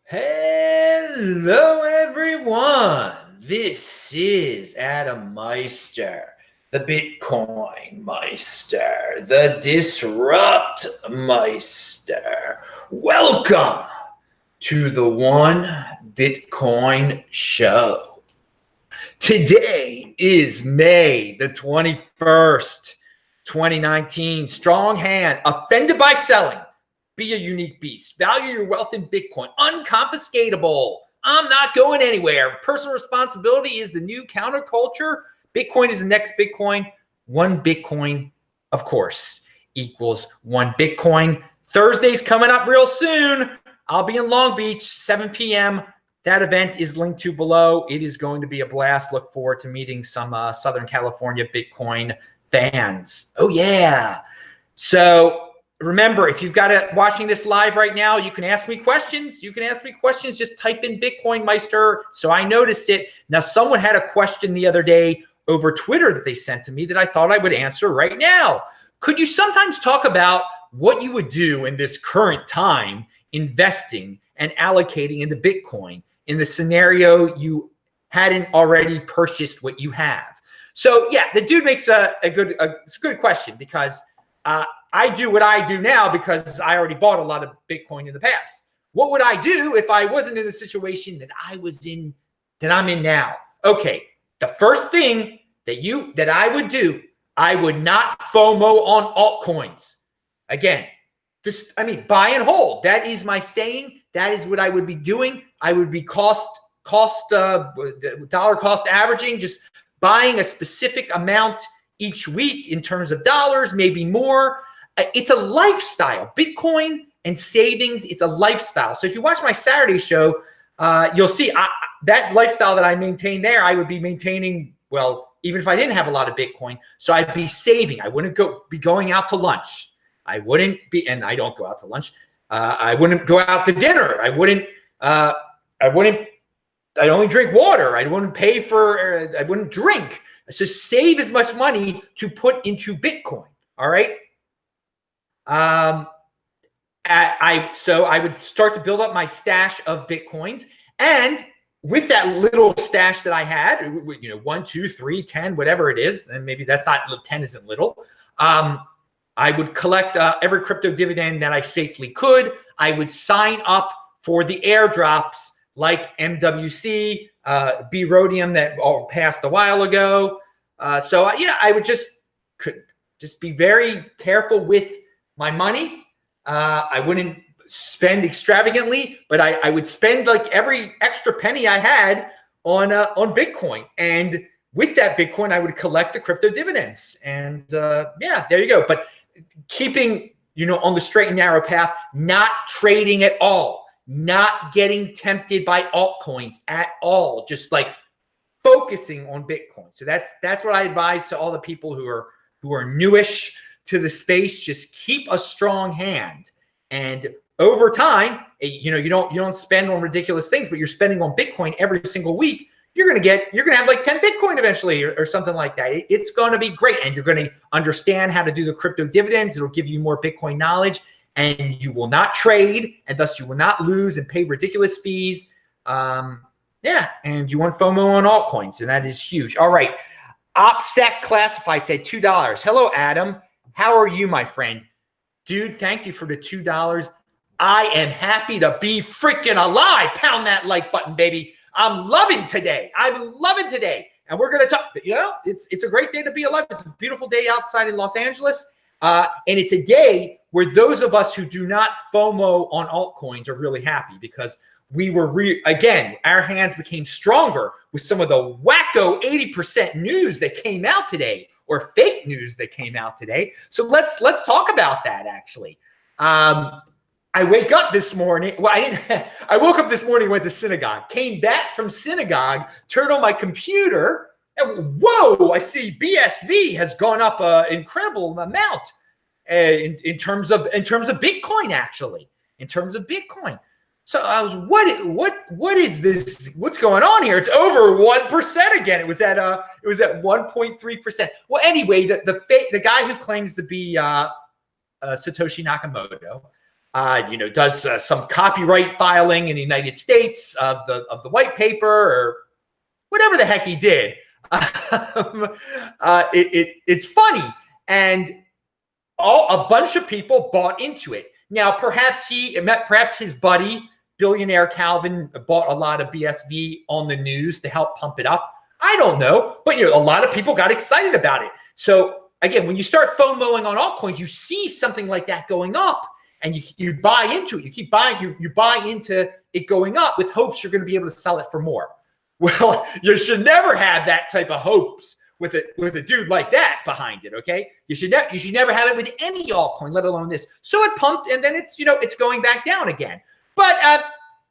Hello, everyone. This is Adam Meister, the Bitcoin Meister, the Disrupt Meister. Welcome to the One Bitcoin Show. Today is May the 21st, 2019. Strong hand, offended by selling. Be a unique beast. Value your wealth in Bitcoin. Unconfiscatable. I'm not going anywhere. Personal responsibility is the new counterculture. Bitcoin is the next Bitcoin. One Bitcoin, of course, equals one Bitcoin. Thursday's coming up real soon. I'll be in Long Beach, 7 p.m. That event is linked to below. It is going to be a blast. Look forward to meeting some Southern California Bitcoin fans. Oh, yeah. So remember, if you've got it watching this live right now, you can ask me questions. Just type in Bitcoin Meister so I notice it. Now, someone had a question the other day over Twitter that they sent to me that I thought I would answer right now. Could you sometimes talk about what you would do in this current time investing and allocating into Bitcoin in the scenario you hadn't already purchased what you have? So yeah, the dude makes it's a good question because I do what I do now because I already bought a lot of Bitcoin in the past. What would I do if I wasn't in the situation that I'm in now? Okay, the first thing that I would do, I would not FOMO on altcoins. Again, buy and hold. That is my saying. That is what I would be doing. I would be dollar cost averaging, just buying a specific amount each week in terms of dollars, maybe more. It's a lifestyle. Bitcoin and savings, it's a lifestyle. So if you watch my Saturday show, you'll see that lifestyle that I maintain there, I would be maintaining, well, even if I didn't have a lot of Bitcoin. So I'd be saving. I wouldn't be going out to lunch. I don't go out to lunch. I wouldn't go out to dinner. I'd only drink water. I wouldn't drink. So save as much money to put into Bitcoin. All right. So I would start to build up my stash of Bitcoins, and with that little stash that I had, 1, 2, 3, 10, whatever it is, and maybe that's not 10 isn't little. I would collect every crypto dividend that I safely could. I would sign up for the airdrops like MWC, B-Rhodium that all passed a while ago. I would just be very careful with my money. I wouldn't spend extravagantly, but I would spend like every extra penny I had on Bitcoin. And with that Bitcoin, I would collect the crypto dividends. And there you go. But keeping, on the straight and narrow path, not trading at all, not getting tempted by altcoins at all, just like focusing on Bitcoin. So that's what I advise to all the people who are newish to the space. Just keep a strong hand, and over time, you don't spend on ridiculous things, but you're spending on Bitcoin every single week. You're gonna have like 10 Bitcoin eventually, or something like that. It's gonna be great, and you're gonna understand how to do the crypto dividends. It'll give you more Bitcoin knowledge, and you will not trade, and thus you will not lose and pay ridiculous fees. And you want FOMO on altcoins, and that is huge. All right, OPSEC Classify said $2. Hello, Adam. How are you, my friend? Dude, thank you for the $2. I am happy to be freaking alive. Pound that like button, baby. I'm loving today. And we're going to talk, it's a great day to be alive. It's a beautiful day outside in Los Angeles. And it's a day where those of us who do not FOMO on altcoins are really happy, because we were our hands became stronger with some of the wacko 80% news that came out today, or fake news that came out today. So let's talk about that. Actually, I wake up this morning. Well, I woke up this morning, went to synagogue, came back from synagogue, turned on my computer, and whoa! I see BSV has gone up an incredible amount in terms of Bitcoin. Actually, in terms of Bitcoin. So I was, what is this? What's going on here? It's over 1% again. It was at 1.3%. Well, anyway, the guy who claims to be Satoshi Nakamoto does some copyright filing in the United States of the white paper or whatever the heck he did. It's funny, and a bunch of people bought into it. Now, perhaps his buddy, billionaire Calvin, bought a lot of BSV on the news to help pump it up. I don't know, but a lot of people got excited about it. So again, when you start FOMOing on altcoins, you see something like that going up, and you buy into it. You keep buying. You buy into it going up with hopes you're going to be able to sell it for more. Well, you should never have that type of hopes with a dude like that behind it. Okay, you should never have it with any altcoin, let alone this. So it pumped, and then it's going back down again. But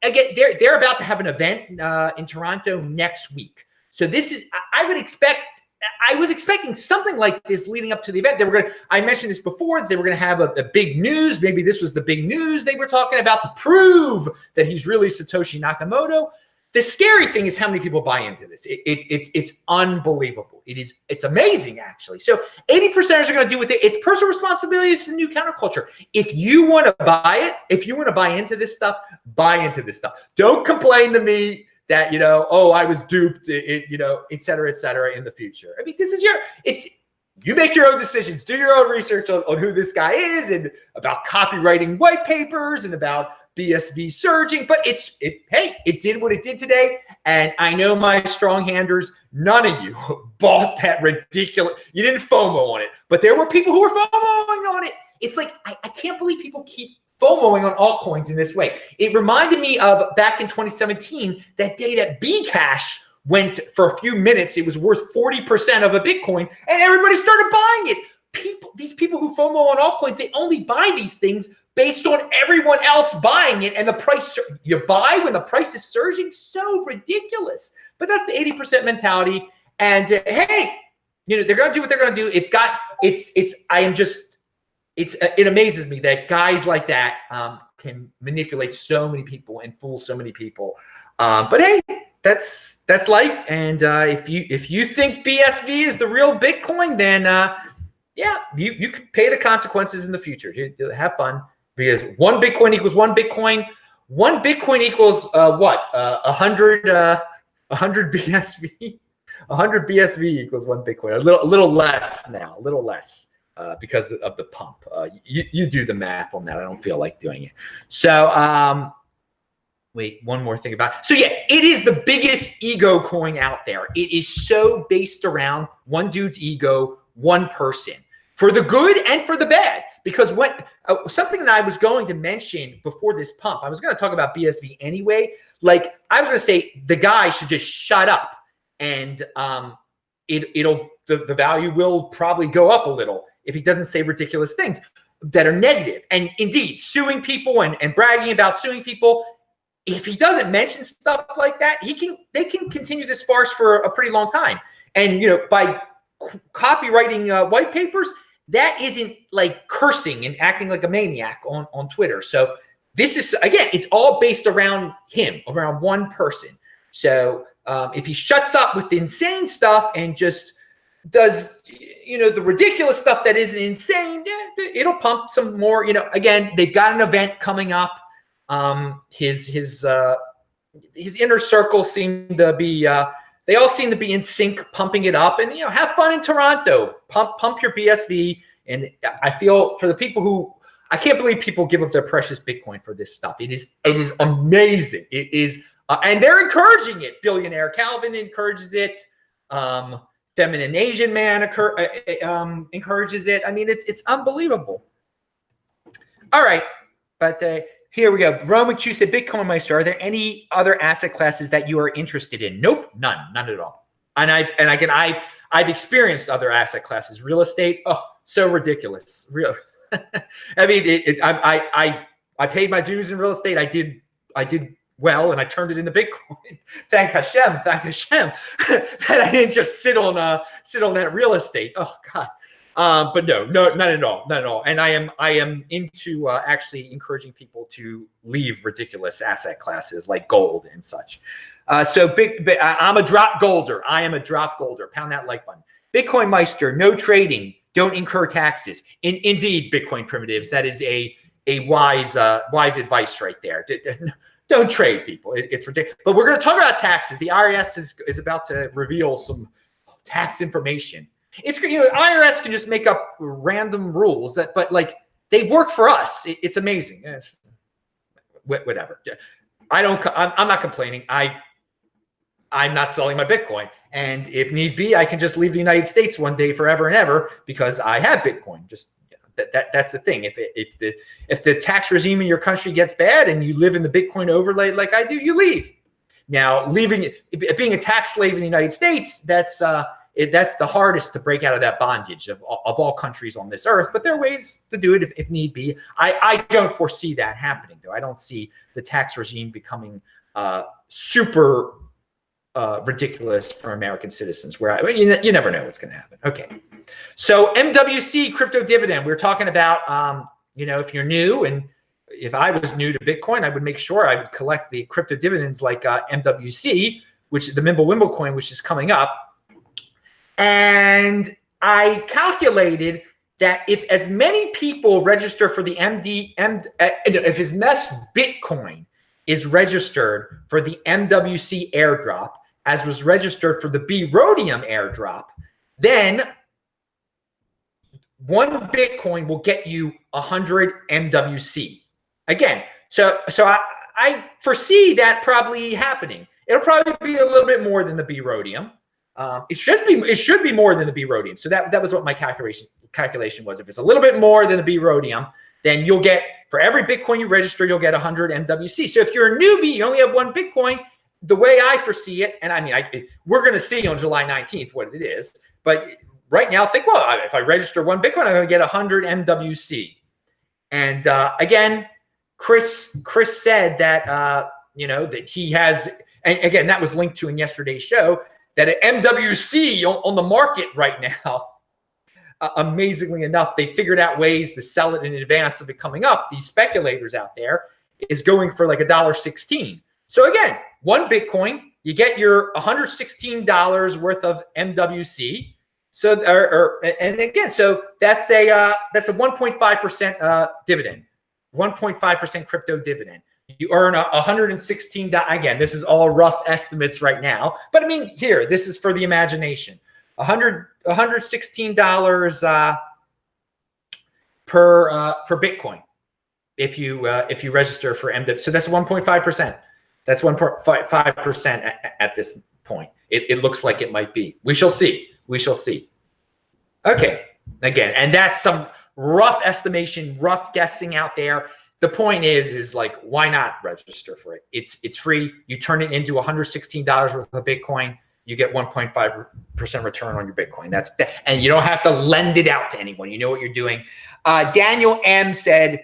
again, they're about to have an event in Toronto next week. So this is I was expecting something like this leading up to the event. I mentioned this before, they were going to have a big news. Maybe this was the big news they were talking about to prove that he's really Satoshi Nakamoto. The scary thing is how many people buy into this. It's unbelievable. It's amazing, actually. So 80%ers are going to do with it. It's personal responsibility. It's the new counterculture. If you want to buy it, if you want to buy into this stuff, buy into this stuff. Don't complain to me that, I was duped, et cetera, in the future. I mean, you make your own decisions, do your own research on who this guy is and about copywriting white papers and about BSV surging, but it did what it did today. And I know my strong handers, none of you bought that ridiculous, you didn't FOMO on it, but there were people who were FOMOing on it. It's like, I can't believe people keep FOMOing on altcoins in this way. It reminded me of back in 2017, that day that Bcash went for a few minutes. It was worth 40% of a Bitcoin, and everybody started buying it. These people who FOMO on altcoins, they only buy these things based on everyone else buying it, and the price you buy when the price is surging. So ridiculous. But that's the 80% mentality. And hey, they're going to do what they're going to do. It amazes me that guys like that can manipulate so many people and fool so many people. But hey, that's life. And if you think BSV is the real Bitcoin, then you can pay the consequences in the future. Have fun, because one Bitcoin equals one Bitcoin. One Bitcoin equals what? 100 BSV. 100 BSV equals one Bitcoin. A little less now. A little less. Because of the pump. You do the math on that. I don't feel like doing it. So wait, one more thing about it. So yeah, it is the biggest ego coin out there. It is so based around one dude's ego, one person, for the good and for the bad. Because something that I was going to mention before this pump, I was going to talk about BSV anyway. Like, I was going to say the guy should just shut up, and the value will probably go up a little if he doesn't say ridiculous things that are negative. And indeed, suing people and bragging about suing people, if he doesn't mention stuff like that, they can continue this farce for a pretty long time. And by copywriting white papers, that isn't like cursing and acting like a maniac on Twitter. So this is, again, it's all based around him, around one person. So if he shuts up with the insane stuff and just does the ridiculous stuff that isn't insane, it'll pump some more. Again, they've got an event coming up. His inner circle seem to be they all seem to be in sync, pumping it up. And have fun in Toronto. Pump your BSV. And I feel for the people who, I can't believe people give up their precious Bitcoin for this stuff. It is amazing. It is, and they're encouraging it. Billionaire Calvin encourages it. Feminine Asian man encourages it. I mean, it's unbelievable. All right, but here we go. Roman Q said, Bitcoin Meister, are there any other asset classes that you are interested in? Nope, none at all. And I've experienced other asset classes. Real estate, oh, so ridiculous. Real. I mean, I paid my dues in real estate. I did well, and I turned it into Bitcoin. Thank Hashem. And I didn't just sit on that real estate. Oh God. But no, not at all. And I am into actually encouraging people to leave ridiculous asset classes like gold and such. So I'm a drop golder. I am a drop golder. Pound that like button. Bitcoin Meister, no trading. Don't incur taxes. Indeed, Bitcoin primitives. That is a wise advice right there. Don't trade, people. It's ridiculous. But we're going to talk about taxes. The IRS is about to reveal some tax information. It's, you know, the IRS can just make up random rules but like they work for us. It's amazing. Whatever. I'm not complaining. I'm not selling my Bitcoin. And if need be, I can just leave the United States one day forever and ever because I have Bitcoin. Just that's the thing. If the tax regime in your country gets bad and you live in the Bitcoin overlay like I do, you leave. Now, being a tax slave in the United States, that's the hardest to break out of that bondage of all countries on this earth. But there are ways to do it if need be. I don't foresee that happening, though. I don't see the tax regime becoming super ridiculous for American citizens. You never know what's going to happen. Okay. So MWC crypto dividend. We're talking about, if you're new, and if I was new to Bitcoin, I would make sure I would collect the crypto dividends like MWC, which is the Mimblewimble coin, which is coming up. And I calculated that if as many people register for the if as much Bitcoin is registered for the MWC airdrop as was registered for the Rhodium airdrop, then 1 Bitcoin will get you 100 MWC. Again, so I foresee that probably happening. It'll probably be a little bit more than the Rhodium. It should be more than the Rhodium. So that was what my calculation was. If it's a little bit more than the Rhodium, then you'll get, for every Bitcoin you register, you'll get 100 MWC. So if you're a newbie, you only have 1 Bitcoin. The way I foresee it, and I mean, we're going to see on July 19th what it is, but right now, think, well, if I register 1 Bitcoin, I'm going to get 100 MWC. And again, Chris said that that he has, and again, that was linked to in yesterday's show, that an MWC on the market right now, amazingly enough, they figured out ways to sell it in advance of it coming up. These speculators out there is going for like $1.16. So again, 1 Bitcoin, you get your $116 worth of MWC. So, and again, so that's a 1.5% dividend, 1.5% crypto dividend. You earn $116. Again, this is all rough estimates right now, but I mean, here, this is for the imagination. $116 per Bitcoin if you register for MW. So that's 1.5%. That's 1.5% at this point. It looks like it might be. We shall see. We shall see. Okay. Again, and that's some rough estimation, rough guessing out there. The point is like, why not register for it? It's free. You turn it into $116 worth of Bitcoin. You get 1.5% return on your Bitcoin. And you don't have to lend it out to anyone. You know what you're doing. Daniel M said,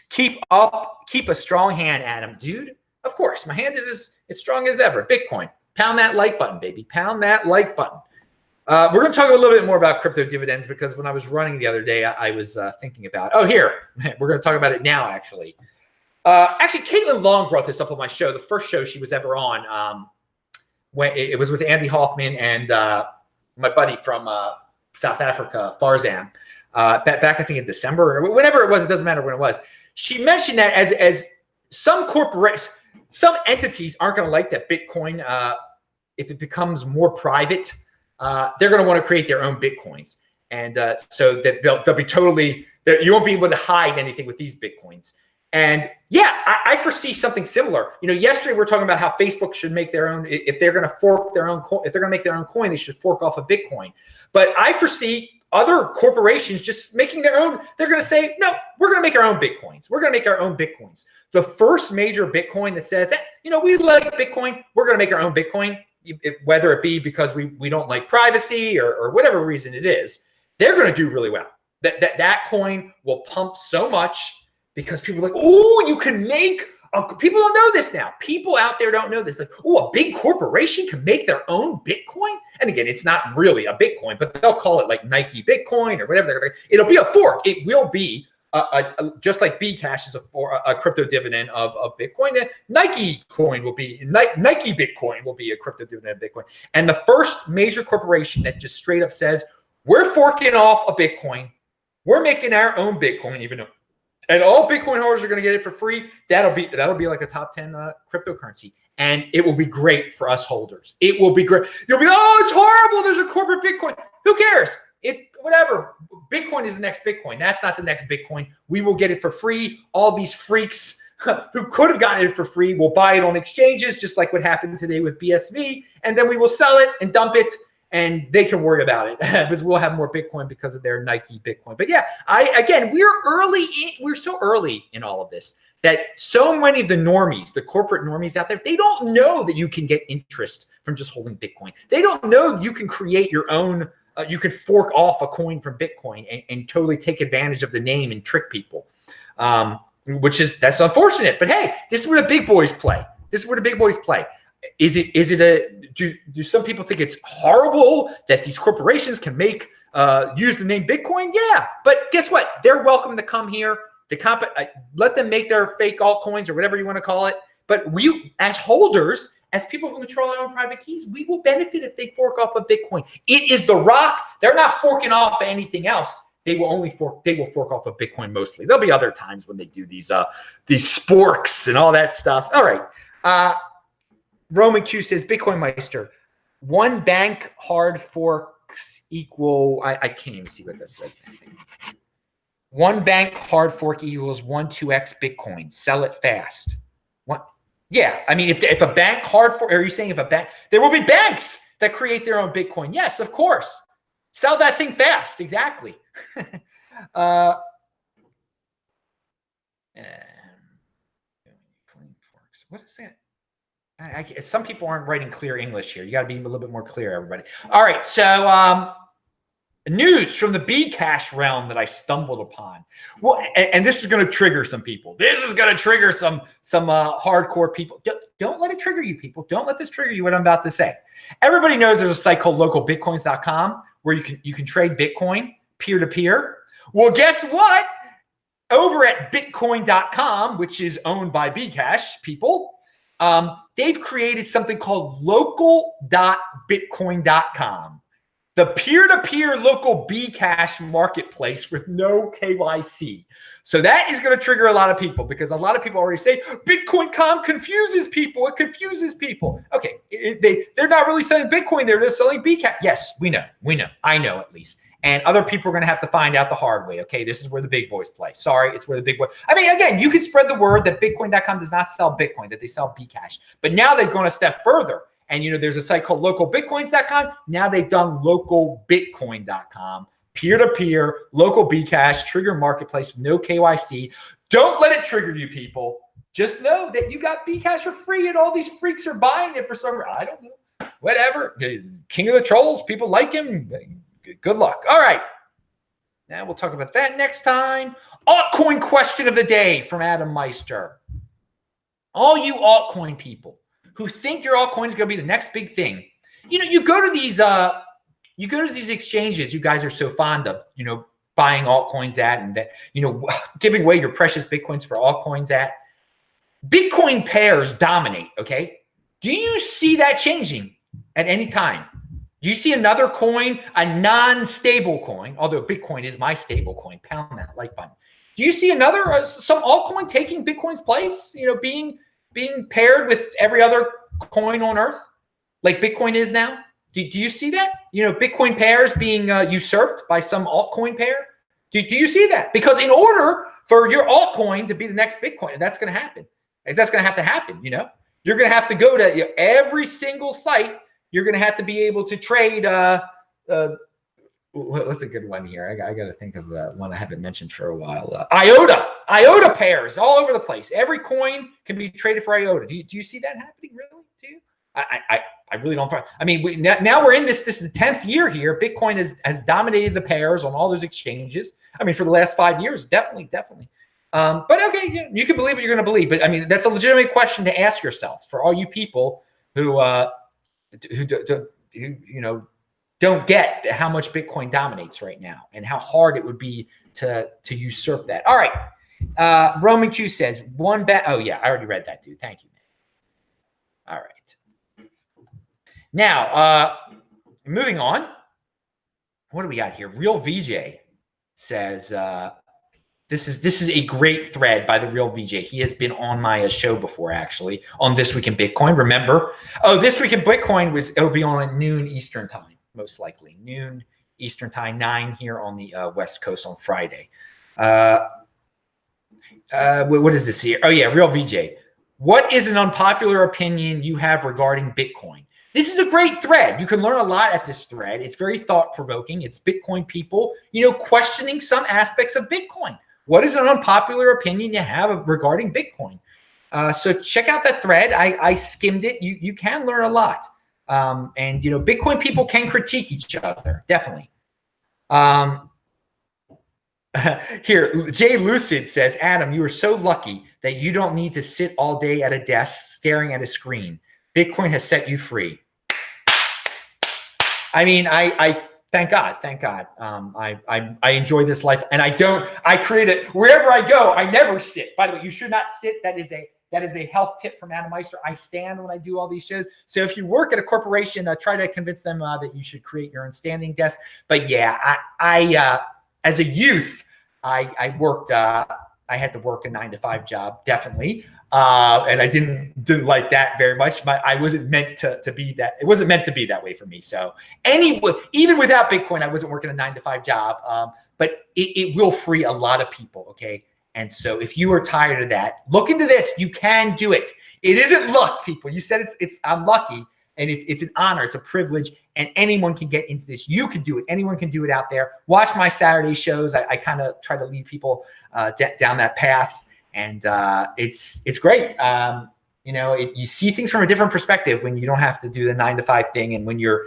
keep a strong hand, Adam. Dude, of course, my hand is as strong as ever. Bitcoin. Pound that like button, baby. Pound that like button. We're going to talk a little bit more about crypto dividends because when I was running the other day, I was thinking about, here, we're going to talk about it now, actually. Actually, Caitlin Long brought this up on my show, the first show she was ever on. When it was with Andy Hoffman and my buddy from South Africa, Farzan, back I think in December or whenever it was, it doesn't matter when it was. She mentioned that as some corporations, some entities aren't going to like that Bitcoin, if it becomes more private, they're going to want to create their own Bitcoins. And so that they'll be totally, you won't be able to hide anything with these Bitcoins. And yeah, I foresee something similar. Yesterday we were talking about how Facebook should make their own, if they're going to fork their own, if they're going to make their own coin, they should fork off a Bitcoin. But I foresee other corporations just making their own. They're going to say, no, we're going to make our own Bitcoins. We're going to make our own Bitcoins. The first major Bitcoin that says, we like Bitcoin, we're going to make our own Bitcoin, whether it be because we don't like privacy or whatever reason it is, they're going to do really well. That coin will pump so much. Because people are like, oh, you can make, people don't know this now. People out there don't know this. Like, oh, a big corporation can make their own Bitcoin? And again, it's not really a Bitcoin, but they'll call it like Nike Bitcoin or whatever. It'll be a fork. It will be just like Bcash is a crypto dividend of Bitcoin. Nike coin will be, Nike Bitcoin will be a crypto dividend of Bitcoin. And the first major corporation that just straight up says, we're forking off a Bitcoin. We're making our own Bitcoin, even though and all Bitcoin holders are going to get it for free. That'll be like a top 10 cryptocurrency, and it will be great for us holders. It will be great. You'll be, oh, it's horrible. There's a corporate Bitcoin. Who cares? Whatever. Bitcoin is the next Bitcoin. That's not the next Bitcoin. We will get it for free. All these freaks who could have gotten it for free will buy it on exchanges, just like what happened today with BSV, and then we will sell it and dump it, and they can worry about it because we'll have more Bitcoin because of their Nike Bitcoin. But yeah, we're so early in all of this that so many of the normies, the corporate normies out there, they don't know that you can get interest from just holding Bitcoin. They don't know you can create your own, you can fork off a coin from Bitcoin and totally take advantage of the name and trick people. That's unfortunate, but hey, this is where the big boys play. Do some people think it's horrible that these corporations can use the name Bitcoin? Yeah, but guess what? They're welcome to come here. Let them make their fake altcoins or whatever you want to call it. But we, as holders, as people who control our own private keys, we will benefit if they fork off of Bitcoin. It is the rock. They're not forking off anything else. They will fork off of Bitcoin mostly. There'll be other times when they do these sporks and all that stuff. All right. Roman Q says, Bitcoin Meister, one bank hard forks equal, I can't even see what this says. One bank hard fork equals 2x Bitcoin. Sell it fast. What? Yeah. I mean, if a bank hard fork, are you saying there will be banks that create their own Bitcoin? Yes, of course. Sell that thing fast. Exactly. What is that? Some people aren't writing clear English here. You got to be a little bit more clear, everybody. All right. So news from the Bcash realm that I stumbled upon. Well, and this is going to trigger some people. This is going to trigger some hardcore people. Don't let it trigger you, people. Don't let this trigger you, what I'm about to say. Everybody knows there's a site called localbitcoins.com where you can trade Bitcoin peer-to-peer. Well, guess what? Over at bitcoin.com, which is owned by Bcash people, they've created something called local.bitcoin.com, the peer-to-peer local Bcash marketplace with no KYC. So that is going to trigger a lot of people because a lot of people already say Bitcoin.com confuses people. It confuses people. Okay, they're not really selling Bitcoin. They're selling Bcash. Yes, we know. I know at least. And other people are going to have to find out the hard way. Okay, this is where the big boys play. Sorry, it's where the big boy. I mean, again, you can spread the word that Bitcoin.com does not sell Bitcoin, that they sell Bcash. But now they've gone a step further. And, there's a site called localbitcoins.com. Now they've done localbitcoin.com, peer-to-peer, local Bcash, trigger marketplace with no KYC. Don't let it trigger you, people. Just know that you got Bcash for free and all these freaks are buying it for some reason. I don't know. Whatever. King of the trolls. People like him. Good luck. All right. Now we'll talk about that next time. Altcoin question of the day from Adam Meister. All you altcoin people who think your altcoin is going to be the next big thing. You go to these exchanges you guys are so fond of, buying altcoins at and that, giving away your precious Bitcoins for altcoins at. Bitcoin pairs dominate, okay? Do you see that changing at any time? Do you see another coin, a non-stable coin, although Bitcoin is my stable coin, pound that like button. Do you see another, some altcoin taking Bitcoin's place, being paired with every other coin on earth like Bitcoin is now? Do you see that? Bitcoin pairs being usurped by some altcoin pair? Do you see that? Because in order for your altcoin to be the next Bitcoin, that's going to happen. That's going to have to happen, You're going to have to go to every single site. You're going to have to be able to trade. What's a good one here? I got to think of one I haven't mentioned for a while. IOTA pairs all over the place. Every coin can be traded for IOTA. Do you see that happening? Really? Do you? I really don't. I mean, now we're in this. This is the 10th year here. Bitcoin has dominated the pairs on all those exchanges. I mean, for the last 5 years, definitely. But okay, you can believe what you're going to believe. But I mean, that's a legitimate question to ask yourself for all you people who don't get how much Bitcoin dominates right now and how hard it would be to usurp that. All right. Roman Q says one bet. Oh yeah, I already read that, dude. Thank you, man. All right. Now, moving on. What do we got here? Real VJ says, This is a great thread by the real VJ. He has been on my show before, actually, on This Week in Bitcoin. Remember? Oh, This Week in Bitcoin it'll be on at noon Eastern time, most likely. Noon Eastern time, 9 here on the West Coast on Friday. What is this here? Oh, yeah, real VJ. What is an unpopular opinion you have regarding Bitcoin? This is a great thread. You can learn a lot at this thread. It's very thought-provoking. It's Bitcoin people, questioning some aspects of Bitcoin. What is an unpopular opinion you have regarding Bitcoin? So check out that thread. I skimmed it. You can learn a lot. And Bitcoin people can critique each other, definitely. Here, Jay Lucid says, Adam, you are so lucky that you don't need to sit all day at a desk staring at a screen. Bitcoin has set you free. I mean, I thank God. I enjoy this life, and I create it wherever I go. I never sit. By the way, you should not sit. That is a health tip from Adam Meister. I stand when I do all these shows. So if you work at a corporation, try to convince them that you should create your own standing desk. But yeah, I as a youth, I worked. I had to work a 9-to-5 job, definitely, and I didn't like that very much. I wasn't meant to be that. It wasn't meant to be that way for me. So anyway, even without Bitcoin, I wasn't working a 9-to-5 job. But it will free a lot of people. Okay, and so if you are tired of that, look into this. You can do it. It isn't luck, people. You said it's I'm lucky. And it's an honor, it's a privilege, and anyone can get into this. You can do it. Anyone can do it out there. Watch my Saturday shows. I kind of try to lead people down that path, and it's great. You see things from a different perspective when you don't have to do the 9-to-5 thing, and when you're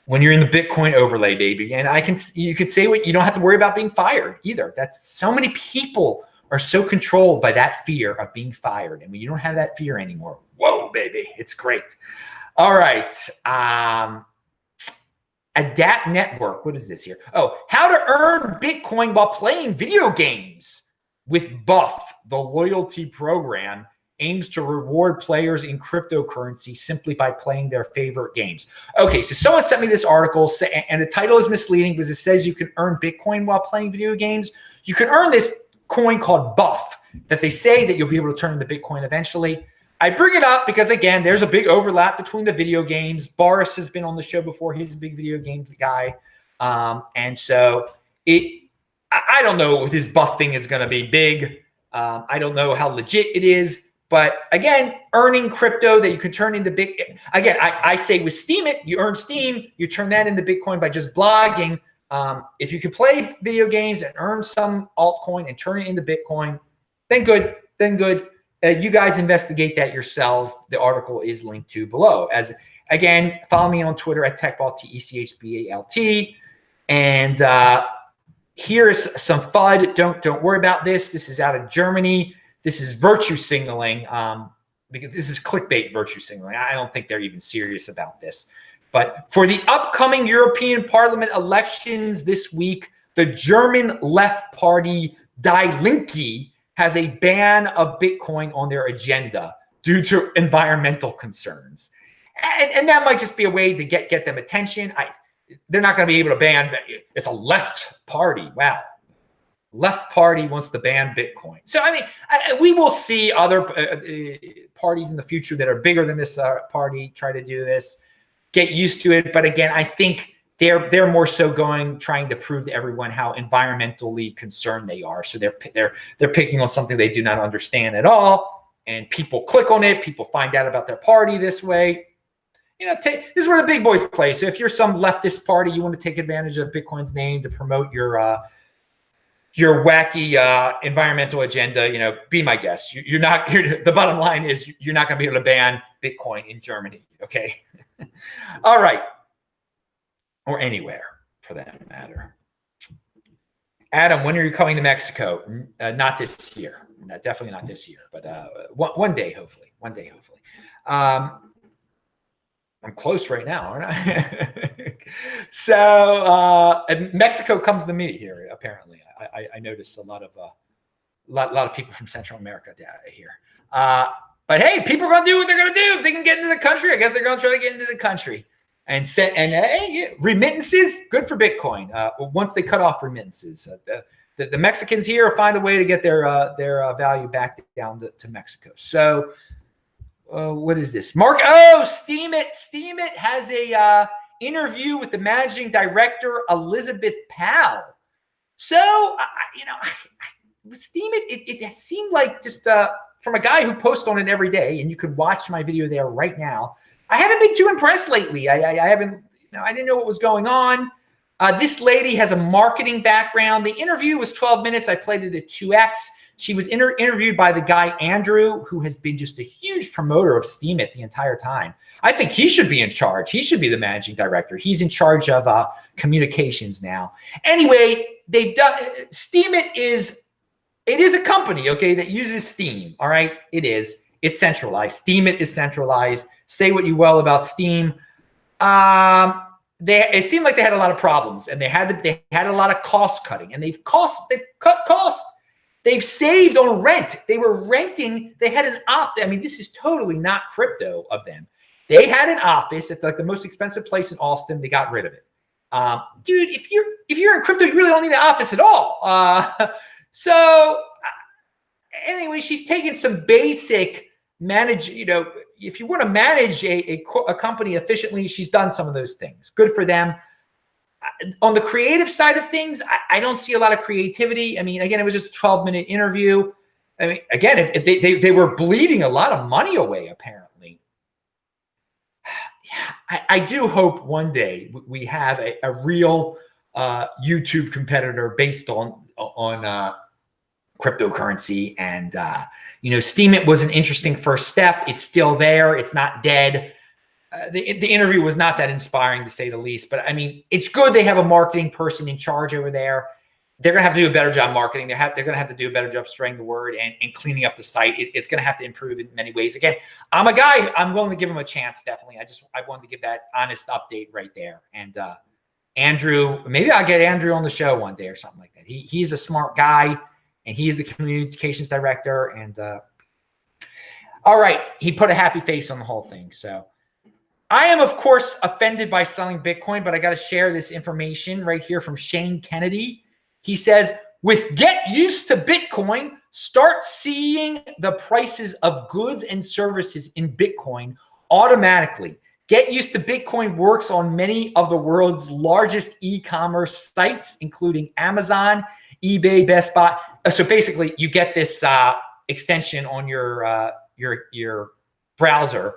in the Bitcoin overlay, baby. And you could say you don't have to worry about being fired either. That's so many people are so controlled by that fear of being fired, and when you don't have that fear anymore, whoa, baby, it's great. All right. Adapt Network. What is this here? Oh, how to earn Bitcoin while playing video games with Buff, the loyalty program, aims to reward players in cryptocurrency simply by playing their favorite games. Okay, so someone sent me this article, and the title is misleading because it says you can earn Bitcoin while playing video games. You can earn this coin called Buff that they say that you'll be able to turn into Bitcoin eventually. I bring it up because, again, there's a big overlap between the video games. Boris has been on the show before. He's a big video games guy. And so I don't know if this Buff thing is going to be big. I don't know how legit it is. But, again, earning crypto that you can turn into Bitcoin. Again, I say with Steemit, you earn Steem. You turn that into Bitcoin by just blogging. If you can play video games and earn some altcoin and turn it into Bitcoin, then good. You guys investigate that yourselves. The article is linked to below. Again, follow me on Twitter at TechBalt, TechBalt. And here is some FUD. Don't worry about this. This is out of Germany. This is virtue signaling. Because this is clickbait virtue signaling. I don't think they're even serious about this. But for the upcoming European Parliament elections this week, the German left party Die Linke has a ban of Bitcoin on their agenda due to environmental concerns. And that might just be a way to get them attention. They're not going to be able to ban. It's a left party. Wow. Left party wants to ban Bitcoin. So, I mean, we will see other parties in the future that are bigger than this party try to do this, get used to it. But again, I think they're more so trying to prove to everyone how environmentally concerned they are. So they're picking on something they do not understand at all, and people click on it. People find out about their party this way. This is where the big boys play. So if you're some leftist party, you want to take advantage of Bitcoin's name to promote your wacky environmental agenda. Be my guest. The bottom line is you're not going to be able to ban Bitcoin in Germany. Okay. All right. Or anywhere, for that matter. Adam, when are you coming to Mexico? Not this year. No, definitely not this year. But one day, hopefully. I'm close right now, aren't I? So Mexico comes to me here. Apparently, I noticed a lot of people from Central America here. But hey, people are going to do what they're going to do. If they can get into the country, I guess they're going to try to get into the country. And remittances, good for Bitcoin. Once they cut off remittances, the Mexicans here find a way to get their value back down to Mexico. So what is this? Mark, Steemit. Steemit has a interview with the managing director, Elizabeth Powell. So, Steemit, it seemed like just from a guy who posts on it every day, and you could watch my video there right now. I haven't been too impressed lately. I haven't, I didn't know what was going on. This lady has a marketing background. The interview was 12 minutes. I played it at 2x. She was interviewed by the guy, Andrew, who has been just a huge promoter of Steemit the entire time. I think he should be in charge. He should be the managing director. He's in charge of communications now. Anyway, they've done, Steemit is a company, okay, that uses Steem, all right? It is. It's centralized. Steemit is centralized. Say what you will about Steem. It seemed like they had a lot of problems, and they had a lot of cost cutting, and they've cut costs. They've saved on rent. They were renting. They had an office. I mean, this is totally not crypto of them. They had an office at like the most expensive place in Austin. They got rid of it. Dude, if you're in crypto, you really don't need an office at all. Anyway, she's taken some basic if you want to manage a company efficiently, she's done some of those things. Good for them. On the creative side of things, I don't see a lot of creativity. I mean, again, it was just a 12-minute interview. I mean, again, if they were bleeding a lot of money away, apparently. Yeah, I do hope one day we have a real YouTube competitor based on cryptocurrency. And, Steemit was an interesting first step. It's still there. It's not dead. The interview was not that inspiring, to say the least. But, I mean, it's good they have a marketing person in charge over there. They're going to have to do a better job marketing. They're going to have to do a better job spreading the word and cleaning up the site. It's going to have to improve in many ways. Again, I'm a guy. I'm willing to give him a chance, definitely. I wanted to give that honest update right there. And Andrew, maybe I'll get Andrew on the show one day or something like that. He's a smart guy, and he's the communications director. And all right, he put a happy face on the whole thing. So I am, of course, offended by selling Bitcoin, but I got to share this information right here from Shane Kennedy. He says, with get used to Bitcoin, start seeing the prices of goods and services in Bitcoin automatically. Get used to Bitcoin works on many of the world's largest e-commerce sites, including Amazon, eBay, Best Buy. So basically, you get this extension on your browser,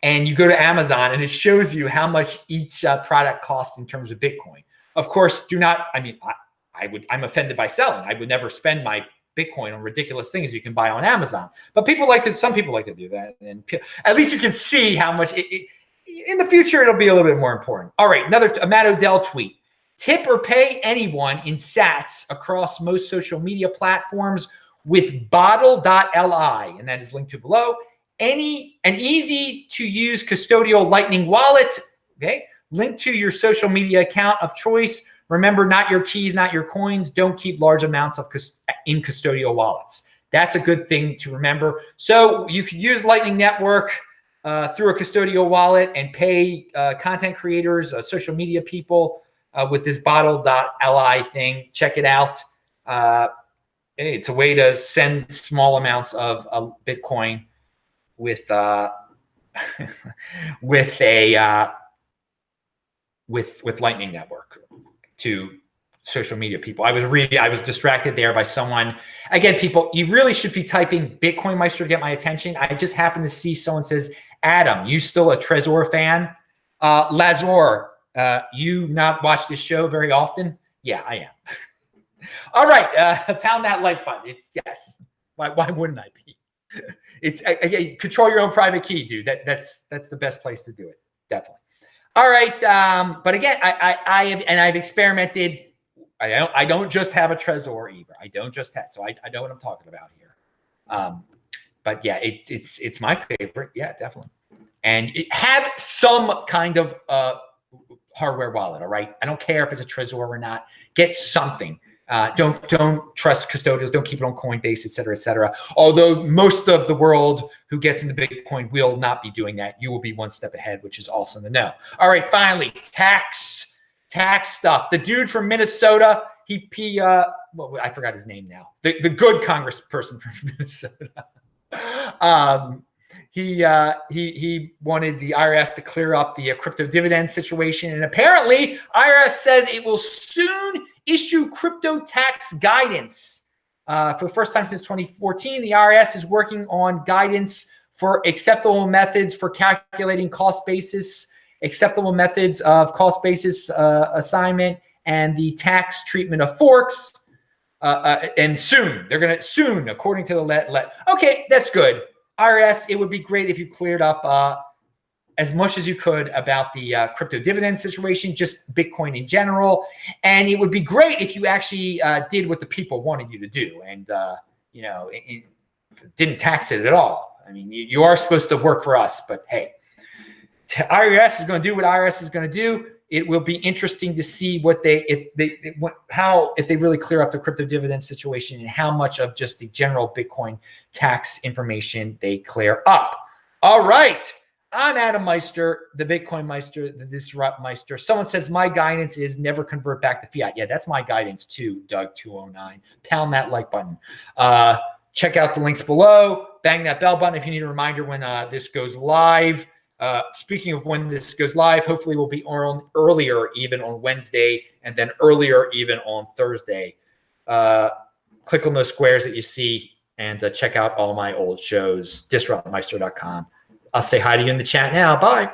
and you go to Amazon, and it shows you how much each product costs in terms of Bitcoin. Of course, I'm offended by selling. I would never spend my Bitcoin on ridiculous things you can buy on Amazon. But some people like to do that. And at least you can see how much in the future, it'll be a little bit more important. All right, another Matt Odell tweet. Tip or pay anyone in sats across most social media platforms with bottle.li, and that is linked to below. An easy to use custodial Lightning wallet, okay? Linked to your social media account of choice. Remember, not your keys, not your coins. Don't keep large amounts in custodial wallets. That's a good thing to remember. So you could use Lightning Network through a custodial wallet and pay content creators, social media people with this bottle.li thing. Check it out. It's a way to send small amounts of Bitcoin with Lightning Network to social media people. I was distracted there by someone. Again, people, you really should be typing Bitcoin Meister to get my attention. I just happened to see someone says, Adam, you still a Trezor fan? Lazor, you not watch this show very often? Yeah, I am. All right, pound that like button. It's yes. Why wouldn't I be? It's control your own private key, dude. That's the best place to do it. Definitely. All right, but again, I've experimented. I don't just have a Trezor either. I don't just have. So I know what I'm talking about here. But yeah, it's my favorite. Yeah, definitely. And have some kind of hardware wallet. All right. I don't care if it's a Trezor or not. Get something. Don't trust custodials. Don't keep it on Coinbase, et cetera, et cetera. Although most of the world who gets into Bitcoin will not be doing that. You will be one step ahead, which is awesome to know. All right, finally, tax stuff. The dude from Minnesota, he well, I forgot his name now. The good congressperson from Minnesota. He wanted the IRS to clear up the crypto dividend situation, and apparently IRS says it will soon issue crypto tax guidance. For the first time since 2014, the IRS is working on guidance for acceptable methods for calculating cost basis, acceptable methods of cost basis assignment, and the tax treatment of forks. And soon, they're going to soon, according to the okay, that's good. IRS, it would be great if you cleared up as much as you could about the crypto dividend situation, just Bitcoin in general. And it would be great if you actually did what the people wanted you to do and, it didn't tax it at all. I mean, you are supposed to work for us, but hey, IRS is going to do what IRS is going to do. It will be interesting to see if they really clear up the crypto dividend situation and how much of just the general Bitcoin tax information they clear up. All right. I'm Adam Meister, the Bitcoin Meister, the Disrupt Meister. Someone says my guidance is never convert back to fiat. Yeah, that's my guidance too, Doug209. Pound that like button. Check out the links below. Bang that bell button if you need a reminder when this goes live. Speaking of when this goes live, hopefully we'll be on earlier even on Wednesday and then earlier even on Thursday. Click on those squares that you see and check out all my old shows, disruptmeister.com. I'll say hi to you in the chat now. Bye.